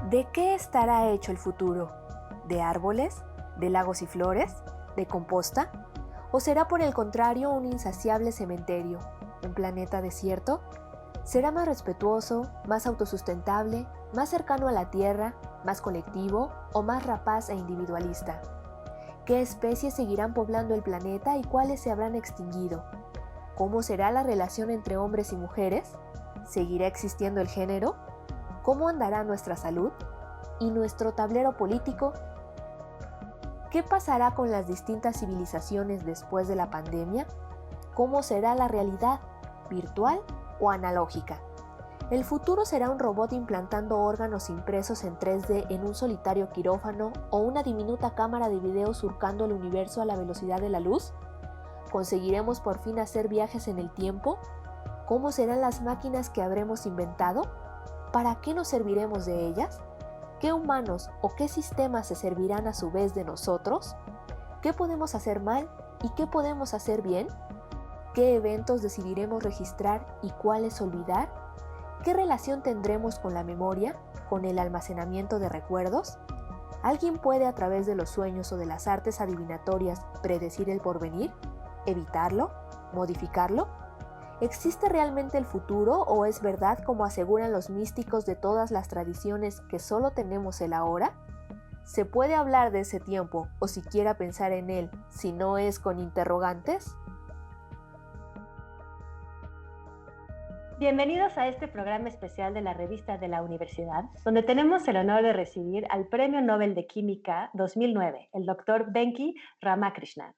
¿De qué estará hecho el futuro? ¿De árboles? ¿De lagos y flores? ¿De composta? ¿O será por el contrario un insaciable cementerio? ¿Un planeta desierto? ¿Será más respetuoso, más autosustentable, más cercano a la Tierra, más colectivo o más rapaz e individualista? ¿Qué especies seguirán poblando el planeta y cuáles se habrán extinguido? ¿Cómo será la relación entre hombres y mujeres? ¿Seguirá existiendo el género? ¿Cómo andará nuestra salud? ¿Y nuestro tablero político? ¿Qué pasará con las distintas civilizaciones después de la pandemia? ¿Cómo será la realidad? ¿Virtual o analógica? ¿El futuro será un robot implantando órganos impresos en 3D en un solitario quirófano o una diminuta cámara de video surcando el universo a la velocidad de la luz? ¿Conseguiremos por fin hacer viajes en el tiempo? ¿Cómo serán las máquinas que habremos inventado? ¿Para qué nos serviremos de ellas? ¿Qué humanos o qué sistemas se servirán a su vez de nosotros? ¿Qué podemos hacer mal y qué podemos hacer bien? ¿Qué eventos decidiremos registrar y cuáles olvidar? ¿Qué relación tendremos con la memoria, con el almacenamiento de recuerdos? ¿Alguien puede a través de los sueños o de las artes adivinatorias predecir el porvenir? ¿Evitarlo? ¿Modificarlo? ¿Existe realmente el futuro o es verdad como aseguran los místicos de todas las tradiciones que solo tenemos el ahora? ¿Se puede hablar de ese tiempo o siquiera pensar en él si no es con interrogantes? Bienvenidos a este programa especial de la Revista de la Universidad, donde tenemos el honor de recibir al Premio Nobel de Química 2009, el doctor Venki Ramakrishnan.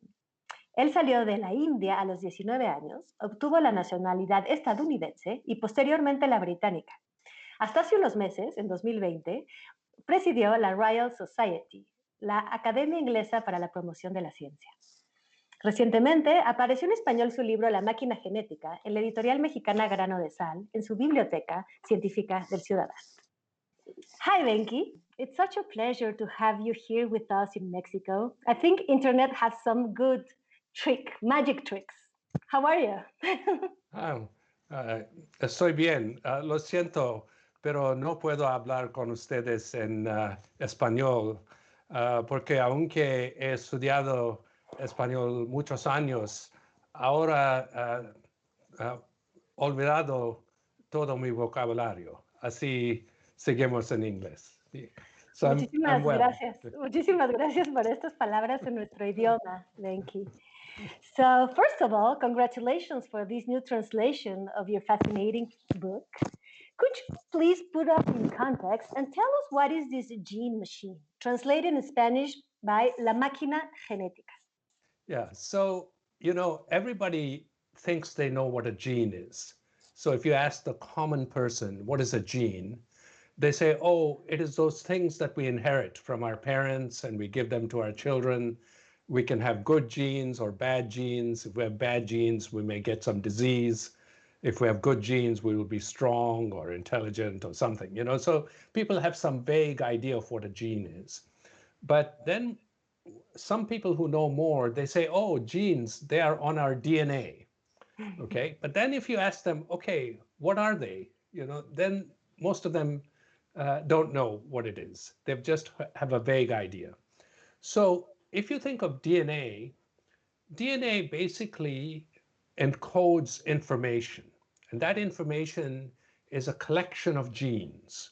Él salió de la India a los 19 años, obtuvo la nacionalidad estadounidense y posteriormente la británica. Hasta hace unos meses, en 2020, presidió la Royal Society, la Academia Inglesa para la Promoción de la Ciencia. Recientemente apareció en español su libro La máquina genética en la editorial mexicana Grano de Sal en su biblioteca científica del Ciudadano. Hi, Venki. It's such a pleasure to have you here with us in Mexico. I think internet has some good magic tricks. How are you? Estoy bien. Lo siento, pero no puedo hablar con ustedes en español porque aunque he estudiado español muchos años, ahora olvidado todo mi vocabulario. Así seguimos en inglés. So Muchísimas gracias por estas palabras en nuestro idioma, Venki. So, first of all, congratulations for this new translation of your fascinating book. Could you please put us in context and tell us what is this gene machine, translated in Spanish by La Máquina Genética? Yeah, so, everybody thinks they know what a gene is. So if you ask the common person, what is a gene? They say, oh, it is those things that we inherit from our parents and we give them to our children. We can have good genes or bad genes. If we have bad genes, we may get some disease. If we have good genes, we will be strong or intelligent or something, So people have some vague idea of what a gene is. But then some people who know more, they say, oh, genes, they are on our DNA. Okay. But then if you ask them, okay, what are they? Then most of them don't know what it is. They just have a vague idea. So if you think of DNA, DNA basically encodes information. And that information is a collection of genes.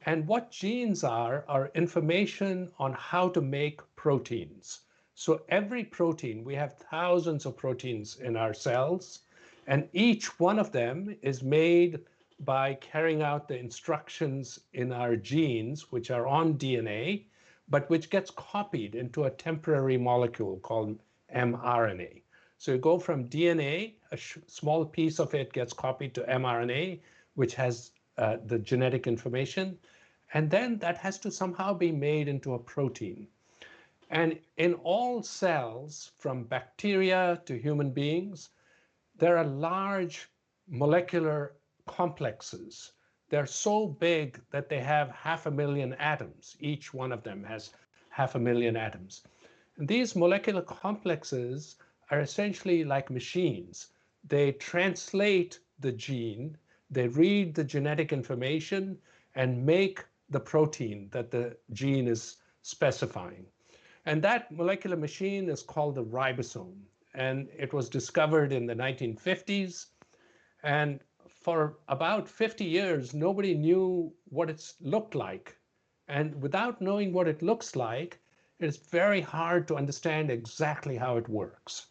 And what genes are information on how to make proteins. So every protein, we have thousands of proteins in our cells, and each one of them is made by carrying out the instructions in our genes, which are on DNA, but which gets copied into a temporary molecule called mRNA. So you go from DNA, a small piece of it gets copied to mRNA, which has the genetic information, and then that has to somehow be made into a protein. And in all cells, from bacteria to human beings, there are large molecular complexes. They're so big that they have 500,000 atoms. Each one of them has 500,000 atoms. And these molecular complexes are essentially like machines. They translate the gene, they read the genetic information, and make the protein that the gene is specifying. And that molecular machine is called the ribosome. And it was discovered in the 1950s. And for about 50 years, nobody knew what it looked like. And without knowing what it looks like, it's very hard to understand exactly how it works.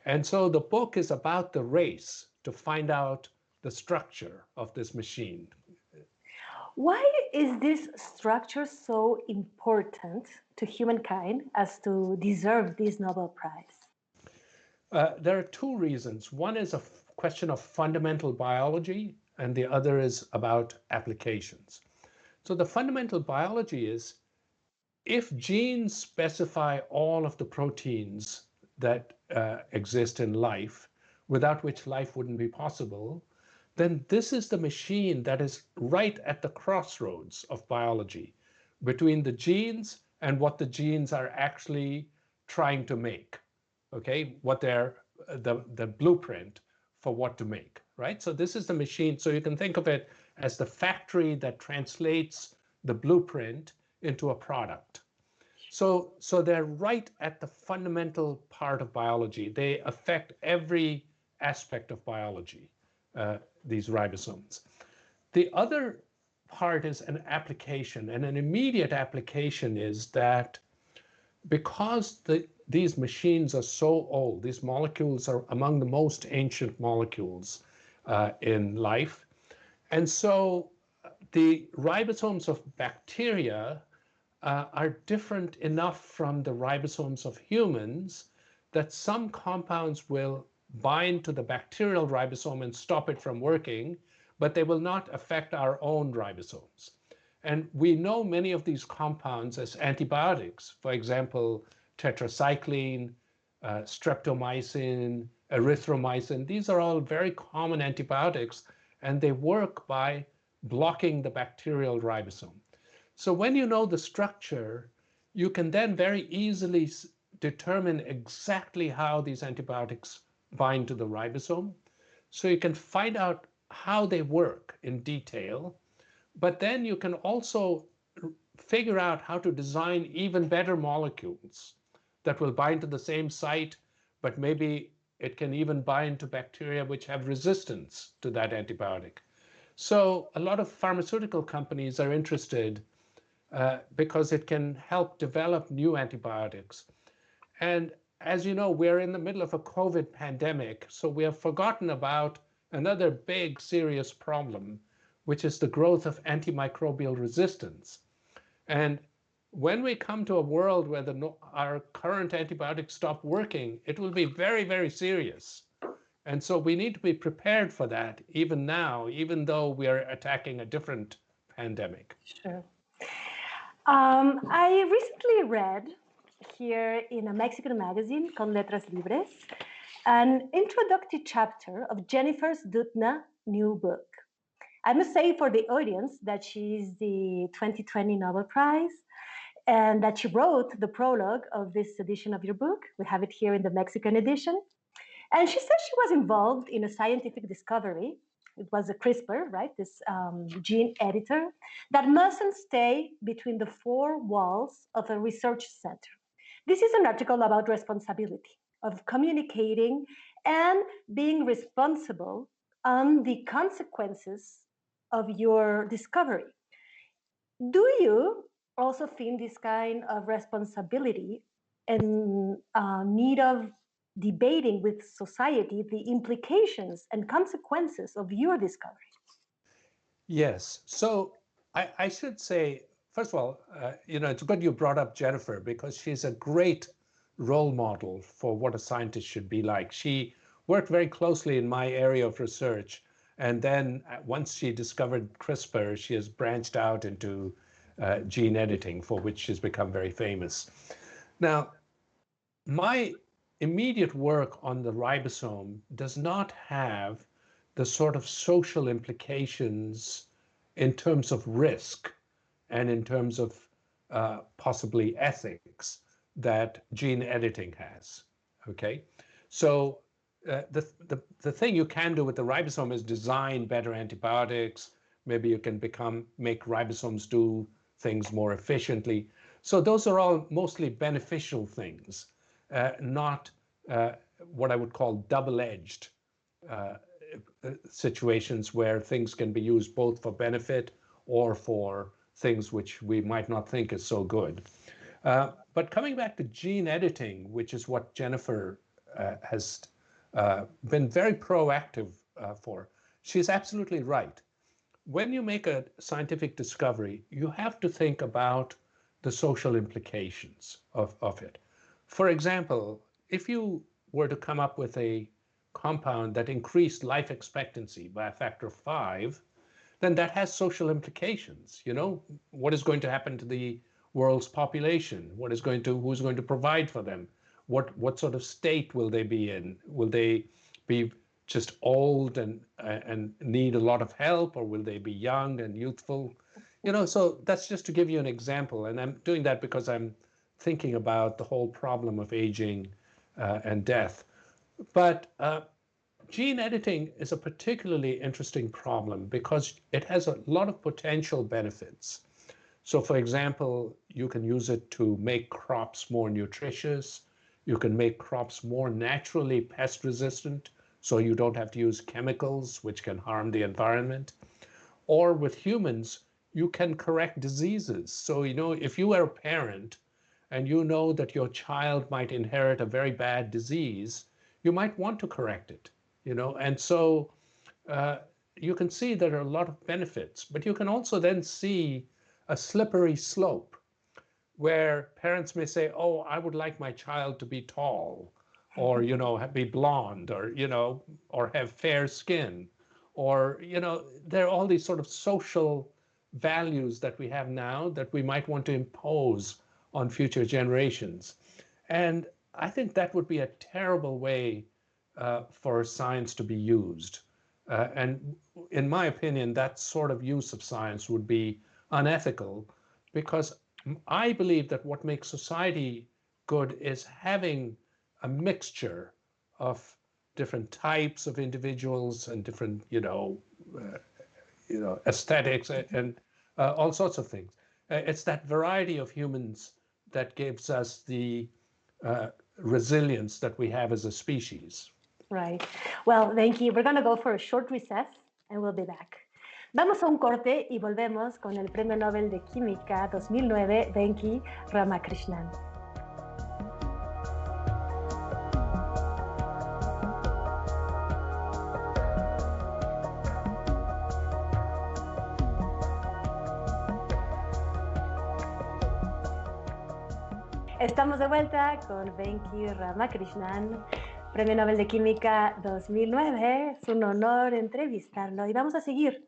And so the book is about the race to find out the structure of this machine. Why is this structure so important to humankind as to deserve this Nobel Prize? There are two reasons. One is a question of fundamental biology, and the other is about applications. So the fundamental biology is, if genes specify all of the proteins that exist in life, without which life wouldn't be possible, then this is the machine that is right at the crossroads of biology, between the genes and what the genes are actually trying to make. Okay, what they're the blueprint for what to make, right? So this is the machine. So you can think of it as the factory that translates the blueprint into a product. So they're right at the fundamental part of biology. They affect every aspect of biology, these ribosomes. The other part is an application, and an immediate application is that because these machines are so old, these molecules are among the most ancient molecules in life. And so the ribosomes of bacteria are different enough from the ribosomes of humans that some compounds will bind to the bacterial ribosome and stop it from working, but they will not affect our own ribosomes. And we know many of these compounds as antibiotics. For example, tetracycline, streptomycin, erythromycin. These are all very common antibiotics, and they work by blocking the bacterial ribosome. So when you know the structure, you can then very easily determine exactly how these antibiotics bind to the ribosome. So you can find out how they work in detail, but then you can also figure out how to design even better molecules that will bind to the same site, but maybe it can even bind to bacteria which have resistance to that antibiotic. So a lot of pharmaceutical companies are interested because it can help develop new antibiotics. And as you know, we're in the middle of a COVID pandemic, so we have forgotten about another big serious problem, which is the growth of antimicrobial resistance. And when we come to a world where our current antibiotics stop working, it will be very, very serious. And so we need to be prepared for that even now, even though we are attacking a different pandemic. Sure. I recently read here in a Mexican magazine called Letras Libres an introductory chapter of Jennifer Doudna's new book. I must say for the audience that she's the 2020 Nobel Prize and that she wrote the prologue of this edition of your book. We have it here in the Mexican edition. And she said she was involved in a scientific discovery. It was a CRISPR, right? This gene editor that mustn't stay between the four walls of a research center. This is an article about responsibility, of communicating and being responsible on the consequences of your discovery. Do you also think this kind of responsibility and need of debating with society the implications and consequences of your discovery? Yes. So I should say, first of all, it's good you brought up Jennifer because she's a great role model for what a scientist should be like. She worked very closely in my area of research. And then once she discovered CRISPR, she has branched out into gene editing, for which she's become very famous. Now, my immediate work on the ribosome does not have the sort of social implications in terms of risk and in terms of possibly ethics that gene editing has. Okay, so the thing you can do with the ribosome is design better antibiotics, Maybe you can make ribosomes do things more efficiently. So those are all mostly beneficial things, not what I would call double-edged situations where things can be used both for benefit or for things which we might not think is so good. But coming back to gene editing, which is what Jennifer has been very proactive for, she's absolutely right. When you make a scientific discovery, you have to think about the social implications of it. For example, if you were to come up with a compound that increased life expectancy by a factor of 5, then that has social implications. You know, what is going to happen to the world's population? Who's going to provide for them? What sort of state will they be in? Will they be just old and need a lot of help, or will they be young and youthful? You know, so that's just to give you an example. And I'm doing that because I'm thinking about the whole problem of aging and death. But gene editing is a particularly interesting problem because it has a lot of potential benefits. So for example, you can use it to make crops more nutritious. You can make crops more naturally pest resistant, so you don't have to use chemicals which can harm the environment. Or with humans, you can correct diseases. So, you know, if you are a parent and you know that your child might inherit a very bad disease, you might want to correct it, you know. And so you can see there are a lot of benefits, but you can also then see a slippery slope where parents may say, oh, I would like my child to be tall, or, you know, be blonde, or, you know, or have fair skin, or, you know, there are all these sort of social values that we have now that we might want to impose on future generations. And I think that would be a terrible way for science to be used. And in my opinion, that sort of use of science would be unethical, because I believe that what makes society good is having a mixture of different types of individuals and different, aesthetics and all sorts of things. It's that variety of humans that gives us the resilience that we have as a species. Right. Well, Venki, we're going to go for a short recess and we'll be back. Vamos a un corte y volvemos con el Premio Nobel de Química 2009, Venki Ramakrishnan. Estamos de vuelta con Venki Ramakrishnan, Premio Nobel de Química 2009. Es un honor entrevistarlo y vamos a seguir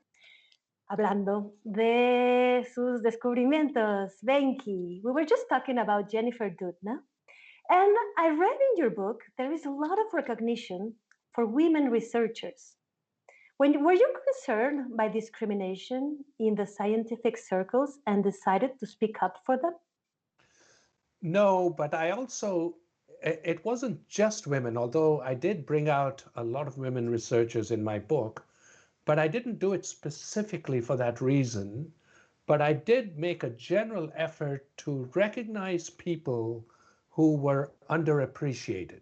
hablando de sus descubrimientos. Venki, we were just talking about Jennifer Doudna, and I read in your book there is a lot of recognition for women researchers. Were you concerned by discrimination in the scientific circles and decided to speak up for them? No, but it wasn't just women, although I did bring out a lot of women researchers in my book, but I didn't do it specifically for that reason. But I did make a general effort to recognize people who were underappreciated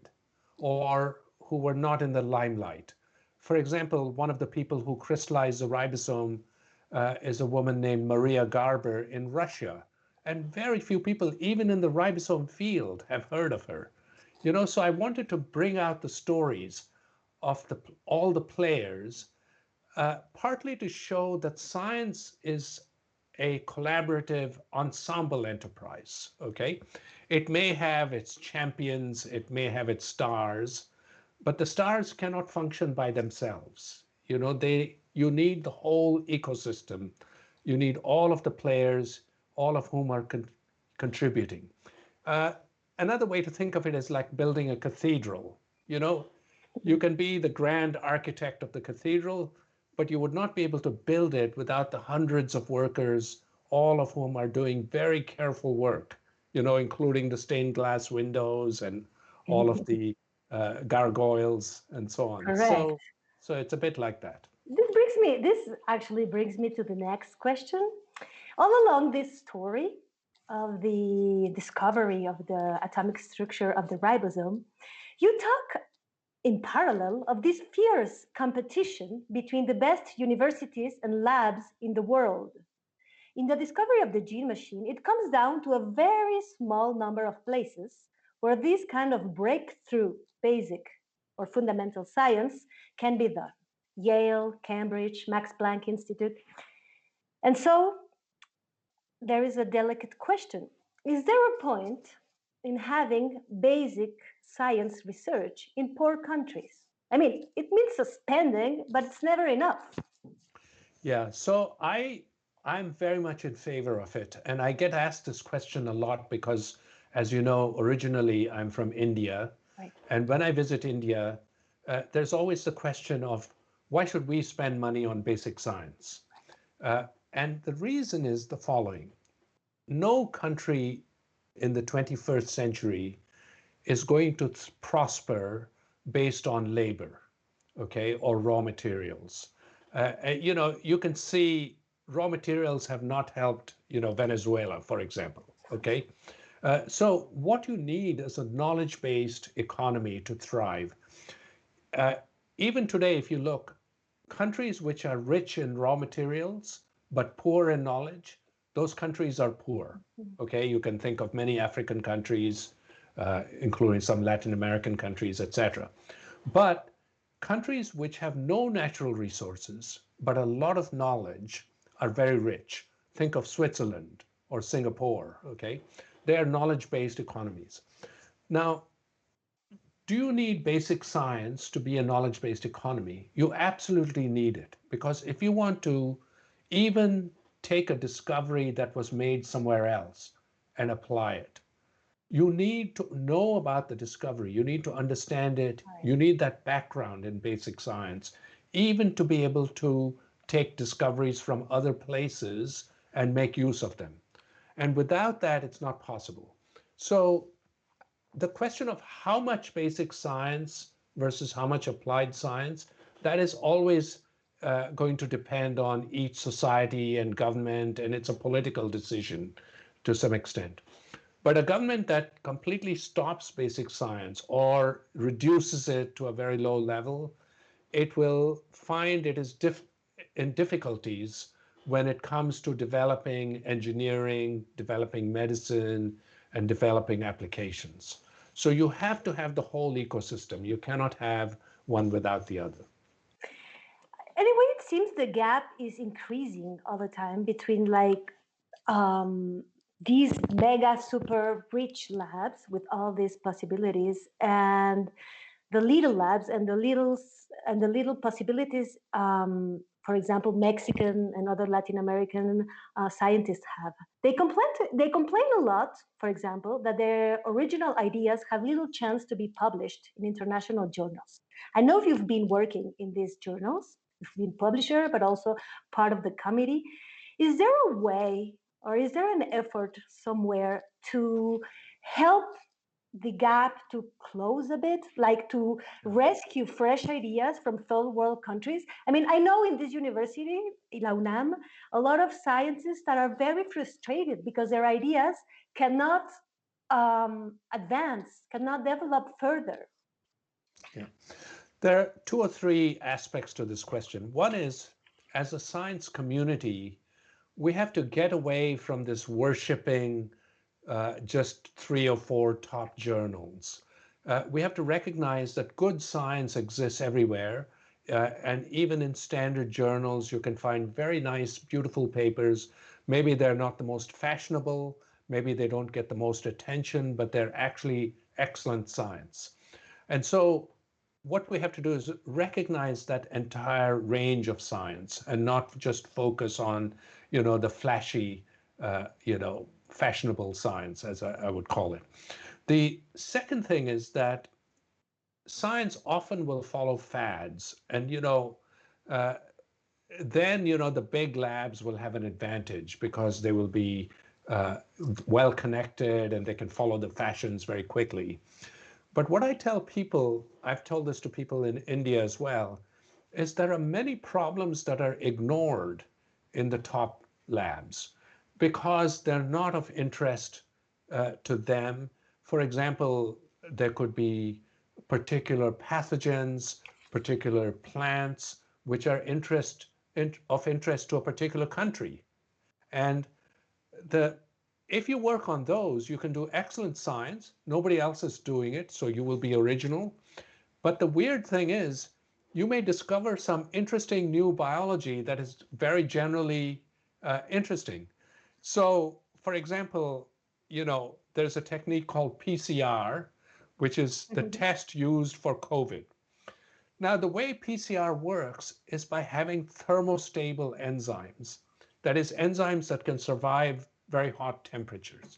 or who were not in the limelight. For example, one of the people who crystallized the ribosome is a woman named Maria Garber in Russia. And very few people, even in the ribosome field, have heard of her. You know, so I wanted to bring out the stories of all the players, partly to show that science is a collaborative ensemble enterprise, okay? It may have its champions, it may have its stars, but the stars cannot function by themselves. You know, you need the whole ecosystem. You need all of the players, all of whom are contributing. Another way to think of it is like building a cathedral. You know, you can be the grand architect of the cathedral, but you would not be able to build it without the hundreds of workers, all of whom are doing very careful work, you know, including the stained glass windows and all of the gargoyles and so on. Correct. So it's a bit like that. This brings this actually brings me to the next question. All along this story of the discovery of the atomic structure of the ribosome, you talk in parallel of this fierce competition between the best universities and labs in the world. In the discovery of the gene machine, it comes down to a very small number of places where this kind of breakthrough basic or fundamental science can be done. Yale, Cambridge, Max Planck Institute. And so there is a delicate question. Is there a point in having basic science research in poor countries? I mean, it means suspending, but it's never enough. Yeah, so I'm very much in favor of it. And I get asked this question a lot because, as you know, originally I'm from India. Right. And when I visit India, there's always the question of why should we spend money on basic science? And the reason is the following. No country in the 21st century is going to prosper based on labor, okay, or raw materials. You can see raw materials have not helped, Venezuela, for example, okay? So what you need is a knowledge-based economy to thrive. Even today, if you look, countries which are rich in raw materials but poor in knowledge, those countries are poor. Okay, you can think of many African countries, including some Latin American countries, etc. But countries which have no natural resources but a lot of knowledge are very rich. Think of Switzerland or Singapore. Okay, they are knowledge-based economies. Now, do you need basic science to be a knowledge-based economy? You absolutely need it, because if you want to even take a discovery that was made somewhere else and apply it, you need to know about the discovery. You need to understand it. You need that background in basic science, even to be able to take discoveries from other places and make use of them. And without that, it's not possible. So the question of how much basic science versus how much applied science, that is always going to depend on each society and government, and it's a political decision to some extent. But a government that completely stops basic science or reduces it to a very low level, it will find it is in difficulties when it comes to developing engineering, developing medicine, and developing applications. So you have to have the whole ecosystem. You cannot have one without the other. Anyway, it seems the gap is increasing all the time between these mega super rich labs with all these possibilities and the little labs and the little possibilities, for example, Mexican and other Latin American scientists have. They complain a lot, for example, that their original ideas have little chance to be published in international journals. I know you've been working in these journals, you've been publisher, but also part of the committee. Is there a way, or is there an effort somewhere to help the gap to close a bit, like to rescue fresh ideas from third world countries? I mean, I know in this university, in la UNAM, a lot of scientists that are very frustrated because their ideas cannot advance, cannot develop further. Yeah. There are two or three aspects to this question. One is, as a science community, we have to get away from this worshiping just 3 or 4 top journals. We have to recognize that good science exists everywhere. And even in standard journals, you can find very nice, beautiful papers. Maybe they're not the most fashionable, maybe they don't get the most attention, but they're actually excellent science. And so what we have to do is recognize that entire range of science and not just focus on, the flashy, fashionable science, as I would call it. The second thing is that science often will follow fads, and then the big labs will have an advantage because they will be well connected and they can follow the fashions very quickly. But what I tell people, I've told this to people in India as well, is there are many problems that are ignored in the top labs because they're not of interest to them. For example, there could be particular pathogens, particular plants, which are of interest to a particular country. And the if you work on those, you can do excellent science. Nobody else is doing it, so you will be original. But the weird thing is, you may discover some interesting new biology that is very generally interesting. So, for example, there's a technique called PCR, which is the test used for COVID. Now, the way PCR works is by having thermostable enzymes. That is, enzymes that can survive very hot temperatures.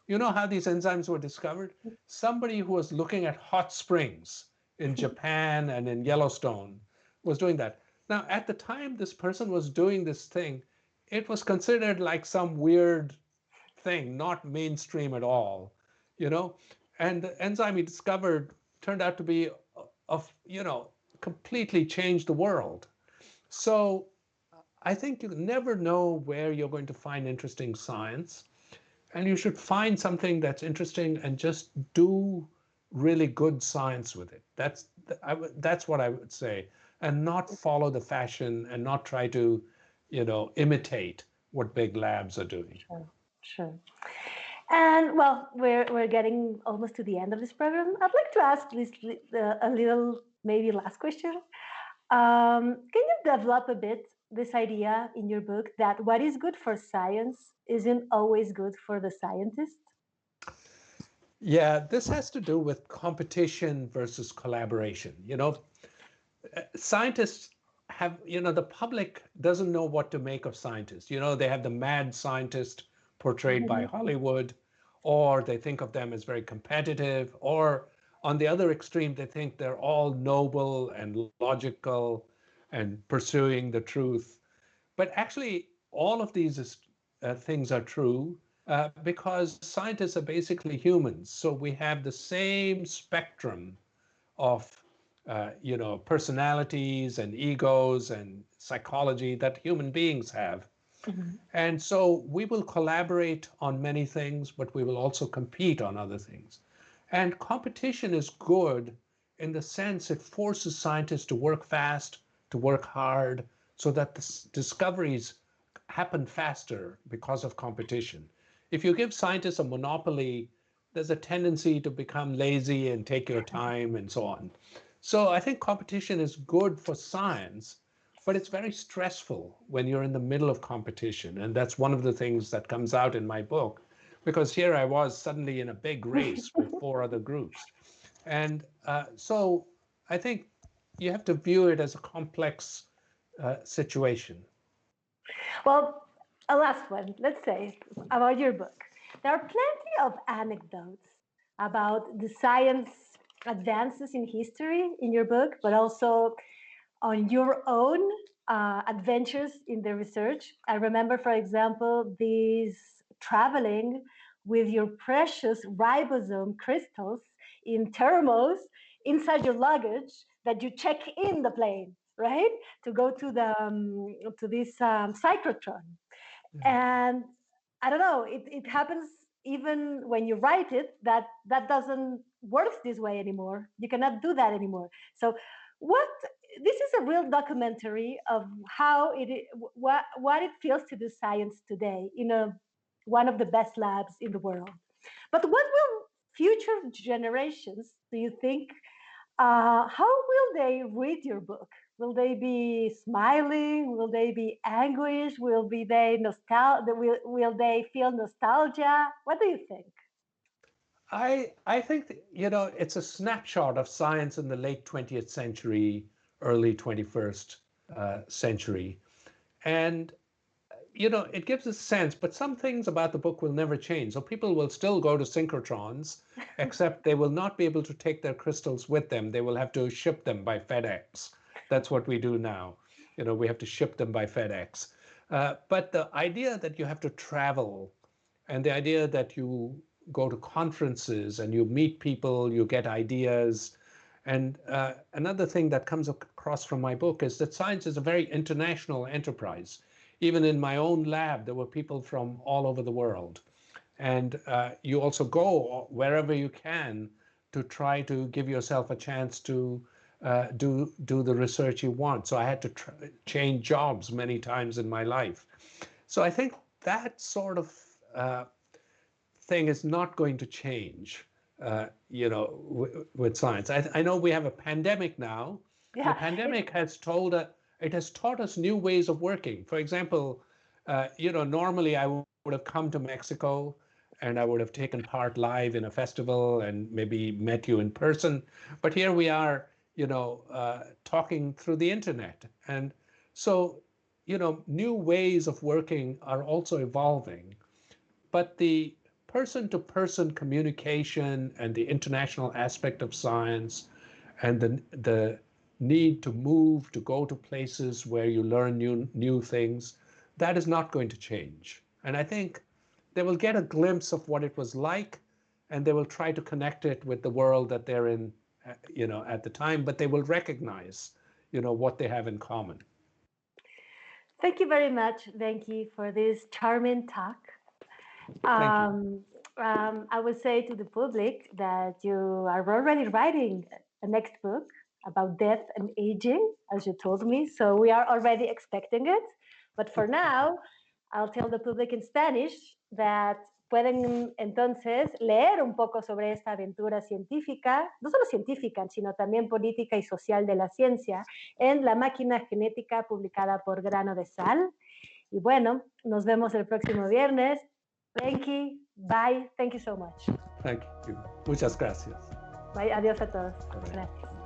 You know how these enzymes were discovered? Somebody who was looking at hot springs in Japan and in Yellowstone was doing that. Now, at the time this person was doing this thing, it was considered like some weird thing, not mainstream at all, you know? And the enzyme he discovered turned out to be completely changed the world. So I think you never know where you're going to find interesting science. And you should find something that's interesting and just do really good science with it. That's what I would say, and not follow the fashion and not try to, imitate what big labs are doing. Sure, sure. And well, we're getting almost to the end of this program. I'd like to ask this a little maybe last question. Can you develop a bit this idea in your book that what is good for science isn't always good for the scientist? Yeah, this has to do with competition versus collaboration. Scientists have, the public doesn't know what to make of scientists. They have the mad scientist portrayed by Hollywood, or they think of them as very competitive, or on the other extreme, they think they're all noble and logical and pursuing the truth. But actually, all of these things are true because scientists are basically humans. So we have the same spectrum of personalities and egos and psychology that human beings have. And so we will collaborate on many things, but we will also compete on other things. And competition is good in the sense it forces scientists to work fast, to work hard, so that the discoveries happen faster because of competition. If you give scientists a monopoly, there's a tendency to become lazy and take your time and so on. So I think competition is good for science, but it's very stressful when you're in the middle of competition. And that's one of the things that comes out in my book, because here I was suddenly in a big race with 4 other groups. And so I think you have to view it as a complex situation. Well, a last one, let's say, about your book. There are plenty of anecdotes about the science advances in history in your book, but also on your own adventures in the research. I remember, for example, these traveling with your precious ribosome crystals in thermos inside your luggage that you check in the plane, right? To go to the to this cyclotron. And I don't know, it happens even when you write it that doesn't work this way anymore. You cannot do that anymore. So what this is a real documentary of how what it feels to do science today in one of the best labs in the world. But what will future generations, do you think, how will they read your book? Will they be smiling? Will they be anguished? Will they feel nostalgia? What do you think? I think that, it's a snapshot of science in the late 20th century, early 21st century. And it gives a sense, but some things about the book will never change. So people will still go to synchrotrons, except they will not be able to take their crystals with them. They will have to ship them by FedEx. That's what we do now. We have to ship them by FedEx. But the idea that you have to travel and the idea that you go to conferences and you meet people, you get ideas, And another thing that comes across from my book is that science is a very international enterprise. Even in my own lab, there were people from all over the world. And you also go wherever you can to try to give yourself a chance to do the research you want. So I had to change jobs many times in my life. So I think that sort of thing is not going to change, with science. I know we have a pandemic now. Yeah. The pandemic has taught us new ways of working. For example, normally I would have come to Mexico and I would have taken part live in a festival and maybe met you in person. But here we are, talking through the internet. And so, new ways of working are also evolving. But the person-to-person communication and the international aspect of science and the need to move, to go to places where you learn new things, that is not going to change. And I think they will get a glimpse of what it was like, and they will try to connect it with the world that they're in, at the time, but they will recognize, what they have in common. Thank you very much, Venki, for this charming talk. I would say to the public that you are already writing a next book about death and aging, as you told me. So we are already expecting it. But for now, I'll tell the public in Spanish that pueden entonces leer un poco sobre esta aventura científica, no solo científica, sino también política y social de la ciencia, en La máquina genética, publicada por Grano de Sal. Y bueno, nos vemos el próximo viernes. Venki, bye. Thank you so much. Thank you. Muchas gracias. Bye. Adiós a todos. Gracias.